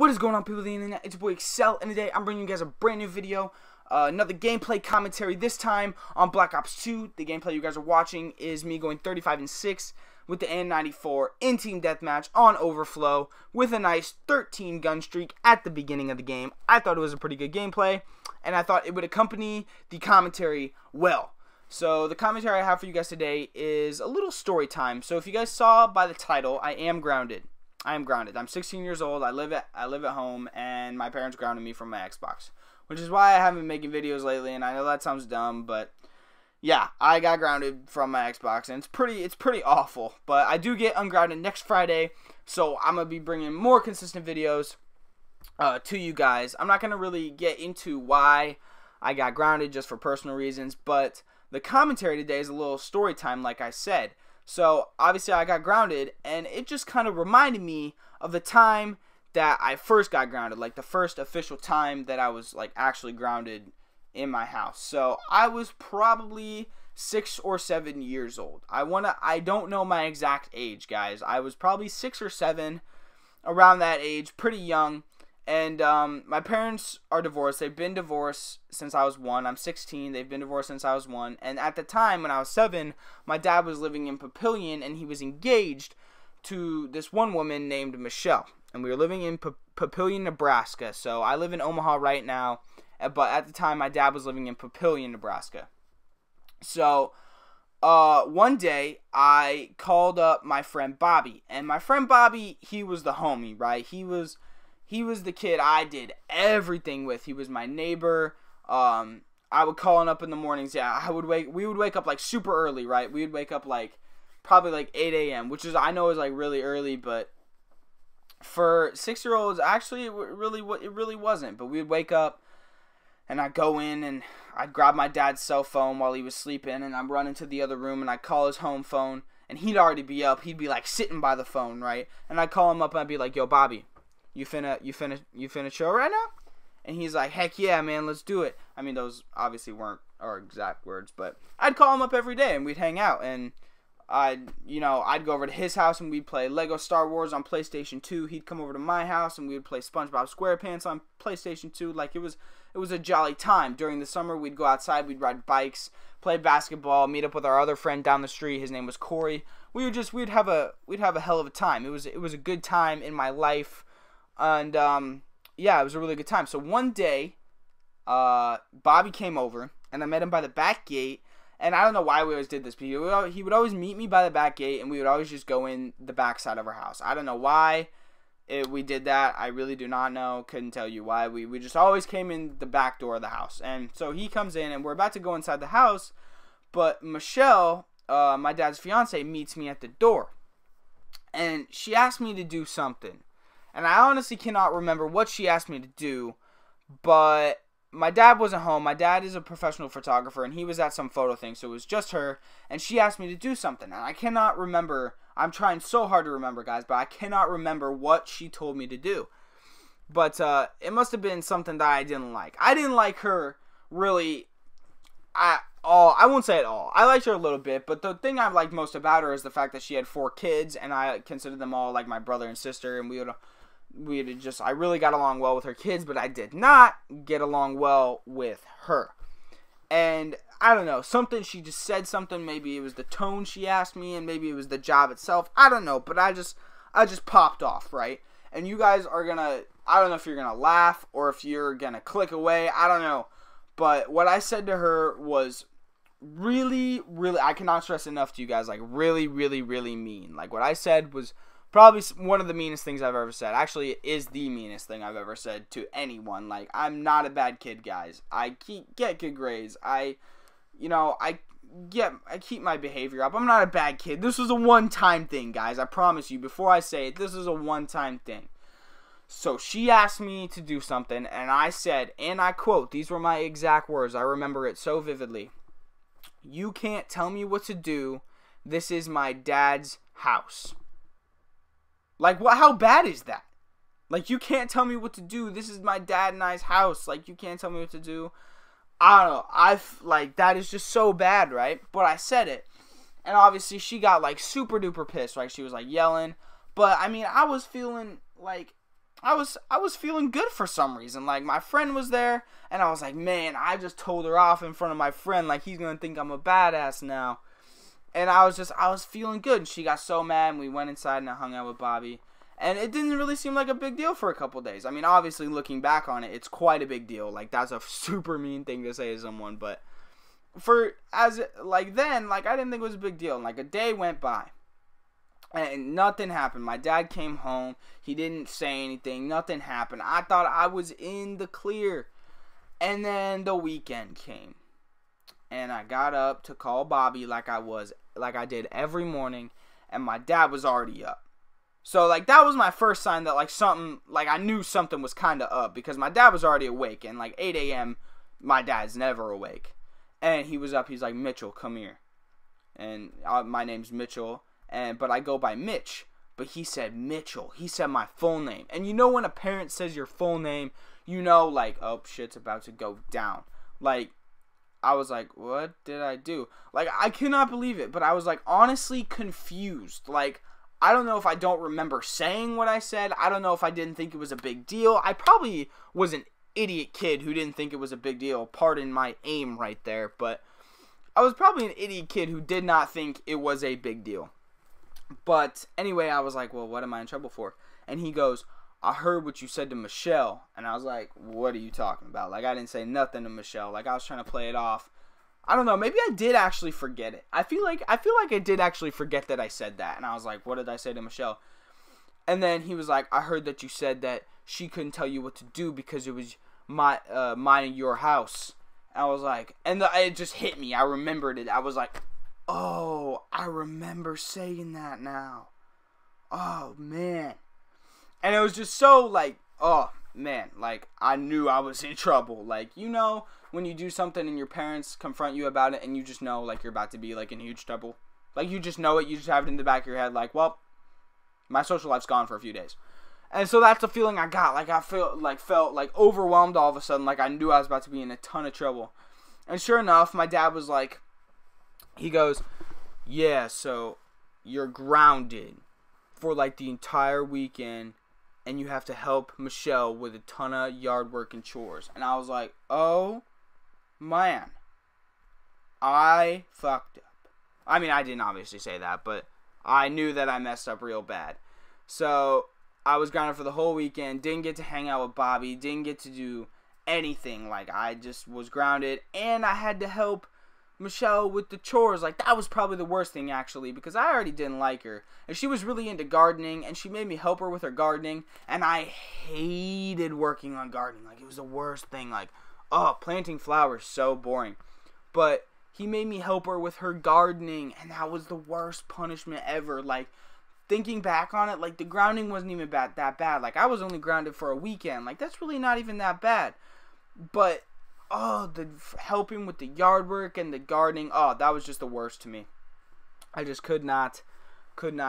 What is going on, people of the internet? It's your boy Excel, and today I'm bringing you guys a brand new video, another gameplay commentary, this time on Black Ops 2. The gameplay you guys are watching is me going 35-6 with the N94 in Team Deathmatch on Overflow with a nice 13 gun streak at the beginning of the game. I thought it was a pretty good gameplay, and I thought it would accompany the commentary well. So the commentary I have for you guys today is a little story time. So if you guys saw by the title, I am grounded. I'm 16 years old. I live at home, and my parents grounded me from my Xbox, which is why I haven't been making videos lately. And I know that sounds dumb, but yeah, I got grounded from my Xbox, and it's pretty awful. But I do get ungrounded next Friday, so I'm gonna be bringing more consistent videos to you guys. I'm not gonna really get into why I got grounded, just for personal reasons, but the commentary today is a little story time, like I said. So obviously I got grounded, and it just kind of reminded me of the time that I first got grounded, like the first official time that I was like actually grounded in my house. So I was probably 6 or 7 years old. I don't know my exact age, guys. I was probably 6 or 7, around that age, pretty young. And my parents are divorced. They've been divorced since I was 1. I'm 16. They've been divorced since I was 1. And at the time, when I was 7, my dad was living in Papillion, and he was engaged to this one woman named Michelle. And we were living in Papillion, Nebraska. So I live in Omaha right now. But at the time, my dad was living in Papillion, Nebraska. So one day, I called up my friend Bobby. And my friend Bobby, he was the homie, right? He was the kid I did everything with. He was my neighbor. I would call him up in the mornings. Yeah, we would wake up like super early, right? We would wake up like probably like 8 a.m., which is, I know is like really early, but for 6-year-olds, actually it really wasn't. But we'd wake up, and I'd go in, and I'd grab my dad's cell phone while he was sleeping, and I'd run into the other room, and I'd call his home phone, and he'd already be up. He'd be like sitting by the phone, right? And I'd call him up, and I'd be like, "Yo, Bobby, you finna chill right now?" And he's like, "Heck yeah, man, let's do it." I mean, those obviously weren't our exact words, but I'd call him up every day, and we'd hang out, and I'd go over to his house, and we'd play Lego Star Wars on PlayStation 2. He'd come over to my house, and we'd play SpongeBob SquarePants on PlayStation 2. Like, it was a jolly time. During the summer, we'd go outside, we'd ride bikes, play basketball, meet up with our other friend down the street. His name was Corey. We'd have a hell of a time. It was a good time in my life. And yeah, it was a really good time. So one day, Bobby came over, and I met him by the back gate. And I don't know why we always did this, but he would always meet me by the back gate, and we would always just go in the back side of our house. I don't know why we did that. I really do not know. Couldn't tell you why. We just always came in the back door of the house. And so he comes in, and we're about to go inside the house, but Michelle, my dad's fiance, meets me at the door. And she asked me to do something. And I honestly cannot remember what she asked me to do, but my dad wasn't home. My dad is a professional photographer, and he was at some photo thing, so it was just her, and she asked me to do something, and I cannot remember. I'm trying so hard to remember, guys, but I cannot remember what she told me to do. But it must have been something that I didn't like. I didn't like her really at all. I won't say at all. I liked her a little bit, but the thing I liked most about her is the fact that she had 4 kids, and I considered them all like my brother and sister, and I really got along well with her kids, but I did not get along well with her. And I don't know, she just said something. Maybe it was the tone she asked me, and maybe it was the job itself. I don't know, but I just popped off, right? And you guys are I don't know if you're gonna laugh or if you're gonna click away. I don't know. But what I said to her was really, really, I cannot stress enough to you guys, like really, really, really mean. Like, what I said was probably one of the meanest things I've ever said. Actually, it is the meanest thing I've ever said to anyone. Like, I'm not a bad kid, guys. I get good grades. I keep my behavior up. I'm not a bad kid. This was a one-time thing, guys. I promise you. Before I say it, this is a one-time thing. So she asked me to do something, and I said, and I quote, these were my exact words. I remember it so vividly. "You can't tell me what to do. This is my dad's house." Like, what? How bad is that? Like, you can't tell me what to do. This is my dad and I's house. Like, you can't tell me what to do. I don't know. Like, that is just so bad, right? But I said it. And obviously, she got, like, super duper pissed, right? She was, like, yelling. But, I mean, I was feeling, like, I was feeling good for some reason. Like, my friend was there, and I was like, man, I just told her off in front of my friend. Like, he's gonna think I'm a badass now. And I was feeling good. And she got so mad, and we went inside, and I hung out with Bobby. And it didn't really seem like a big deal for a couple days. I mean, obviously, looking back on it, it's quite a big deal. Like, that's a super mean thing to say to someone. But I didn't think it was a big deal. And, like, a day went by. And nothing happened. My dad came home. He didn't say anything. Nothing happened. I thought I was in the clear. And then the weekend came. And I got up to call Bobby like I did every morning. And my dad was already up. So, like, that was my first sign that, like, I knew something was kind of up. Because my dad was already awake. And, like, 8 a.m., my dad's never awake. And he was up. He's like, Mitchell, come here. And my name's Mitchell. But I go by Mitch. But he said Mitchell. He said my full name. And you know when a parent says your full name, you know, like, oh, shit's about to go down. Like, I was like, what did I do? Like, I cannot believe it. But I was, like, honestly confused. Like, I don't know if I don't remember saying what I said. I don't know if I didn't think it was a big deal. I probably was an idiot kid who didn't think it was a big deal. Pardon my aim right there. But I was probably an idiot kid who did not think it was a big deal. But anyway, I was like, well, what am I in trouble for? And he goes, I heard what you said to Michelle. And I was like, what are you talking about? Like, I didn't say nothing to Michelle. Like, I was trying to play it off. I don't know. Maybe I did actually forget it. I feel like I did actually forget that I said that. And I was like, what did I say to Michelle? And then he was like, I heard that you said that she couldn't tell you what to do because it was mine and your house. And I was like, it just hit me. I remembered it. I was like, oh, I remember saying that now. Oh, man. And it was just so, like, oh, man. Like, I knew I was in trouble. Like, you know, when you do something and your parents confront you about it and you just know, like, you're about to be, like, in huge trouble. Like, you just know it. You just have it in the back of your head. Like, well, my social life's gone for a few days. And so that's the feeling I got. Like, I felt like overwhelmed all of a sudden. Like, I knew I was about to be in a ton of trouble. And sure enough, my dad was like, he goes, yeah, so you're grounded for, like, the entire weekend, and you have to help Michelle with a ton of yard work and chores. And I was like, oh, man, I fucked up. I mean, I didn't obviously say that, but I knew that I messed up real bad. So I was grounded for the whole weekend, didn't get to hang out with Bobby, didn't get to do anything. Like, I just was grounded, and I had to help Michelle with the chores. Like, that was probably the worst thing, actually, because I already didn't like her, and she was really into gardening, and she made me help her with her gardening, and I hated working on gardening. Like, it was the worst thing. Like, oh, planting flowers, so boring. But he made me help her with her gardening, and that was the worst punishment ever. Like, thinking back on it, like, the grounding wasn't even that bad. Like, I was only grounded for a weekend. Like, that's really not even that bad. But oh, the helping with the yard work and the gardening, oh, that was just the worst to me. I just could not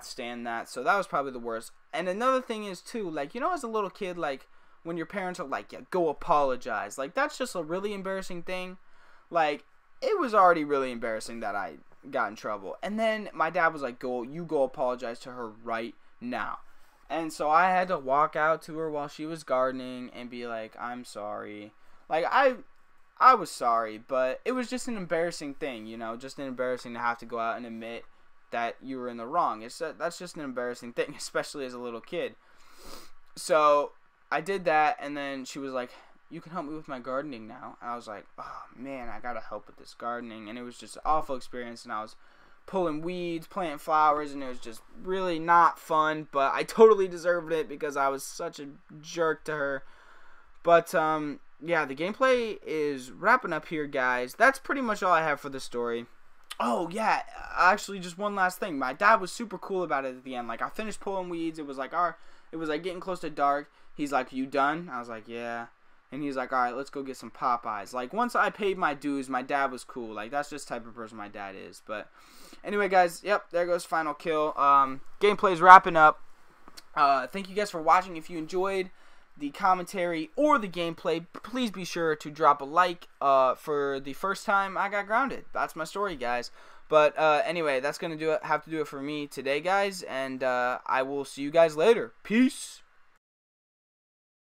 stand that. So that was probably the worst. And another thing is, too, like, you know, as a little kid, like, when your parents are like, yeah, go apologize. Like, that's just a really embarrassing thing. Like, it was already really embarrassing that I got in trouble. And then my dad was like, you go apologize to her right now. And so I had to walk out to her while she was gardening and be like, I'm sorry. Like, I was sorry, but it was just an embarrassing thing, you know, just embarrassing to have to go out and admit that you were in the wrong. That's just an embarrassing thing, especially as a little kid. So I did that, and then she was like, you can help me with my gardening now. And I was like, oh, man, I gotta help with this gardening. And it was just an awful experience, and I was pulling weeds, planting flowers, and it was just really not fun, but I totally deserved it because I was such a jerk to her. But, yeah, the gameplay is wrapping up here, guys. That's pretty much all I have for the story. Oh, yeah, actually, just one last thing. My dad was super cool about it at the end. Like, I finished pulling weeds. It was like getting close to dark. He's like, you done? I was like, yeah. And he's like, all right, let's go get some Popeyes. Like, once I paid my dues, my dad was cool. Like, that's just the type of person my dad is. But anyway, guys, yep, there goes Final Kill. Gameplay's wrapping up. Thank you guys for watching. If you enjoyed the commentary or the gameplay, please be sure to drop a like for the first time I got grounded. That's my story, guys. But anyway, that's gonna have to do it for me today, guys, and I will see you guys later. Peace.